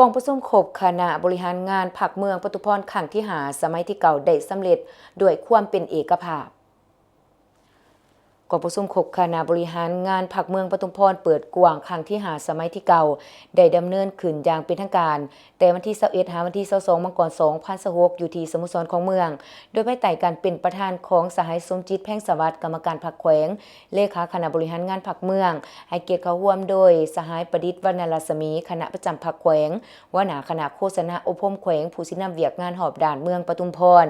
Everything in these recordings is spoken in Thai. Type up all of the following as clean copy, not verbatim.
กองประชุมครบคณะบริหารงานพรรคเมืองปทุมพรครั้งที่5สมัยที่เก่าได้สำเร็จด้วยความเป็นเอกภาพกองประชุมครบคณะบริหารงานพรรคเมืองปทุมพรเปิดกว้างครั้งที่5สมัยที่เก่าได้ดำเนินขึ้นอย่างเป็นทางการแต่วันที่21หาวันที่22มกราคม2026อยู่ที่สโมสรของเมืองโดยภายใต้การเป็นประธานของสหายสมจิตแพ่งสวัสดิ์กรรมการพรรคแขวงเลขาคณะบริหารงานพรรคเมืองให้เกียรติเข้าร่วมโดยสหายประดิษฐ์วรรณรัศมีคณะประจำพรรคแขวงหัวหน้าคณะโฆษณาอบรมแขวงผู้สินำเวียกงานหอบด่านเมืองปทุมพร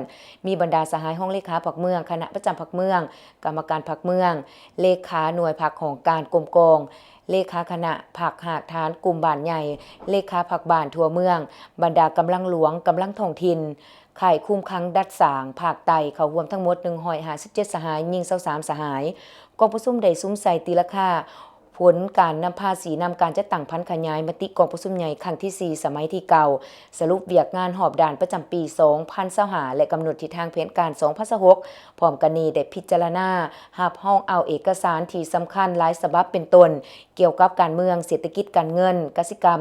มีบรรดาสหายห้องเลขาพรรคเมืองคณะประจำพรรคเมืองกรรมการพรรคเมืองเลขาหน่วยพรรคของการกรมกองเลขาคณะพรรคหากฐานกลุ่มบ้านใหญ่เลขาพรรคบ้านทั่วเมืองบรรดากำลังหลวงกำลังท้องถิ่นข่ายคุมขังดัดสางภาคใต้เข้าร่วมทั้งหมด157สหายยิง23สหายกองประชุมได้ซุ้มใส่ตีราคาผลการนำภาษีนำการจัดตั้งพันขยายมติกองประชุมใหญ่ครั้งที่4สมัยที่เก่าสรุปเวียกงานหอบด่านประจำปี2025และกำหนดทิศทางแผนการ2026พร้อมกันนี้ได้พิจารณารับรองเอาเอกสารที่สำคัญหลายฉบับเป็นต้นเกี่ยวกับการเมืองเศรษฐกิจการเงินกสิกรรม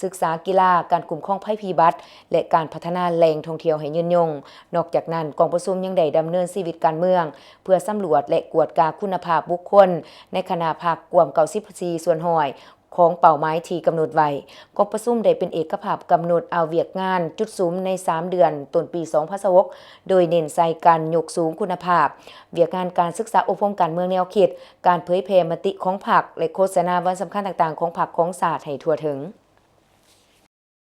ศึกษากีฬาการคุ้มครองภัยพิบัติและการพัฒนาแหล่งท่องเที่ยวให้ยืนยงนอกจากนั้นกองประชุมยังได้ดำเนินชีวิตการเมืองเพื่อสำรวจและกวดกาคุณภาพบุคคลในคณะพรรคกวม94ส่วนห้อยของเป้าหมายที่กำหนดไว้กองประชุมได้เป็นเอกภาพกำหนดเอาเวียกงานจุดซุ้มใน3เดือนต้นปี2026โดยเน้นใส่การยกสูงคุณภาพเวียกงานการศึกษาอบรมการเมืองแนวคิดการเผยแพร่มติของพรรคและโฆษณาวันสำคัญต่างๆของพรรคของศาสตร์ให้ทั่วถึง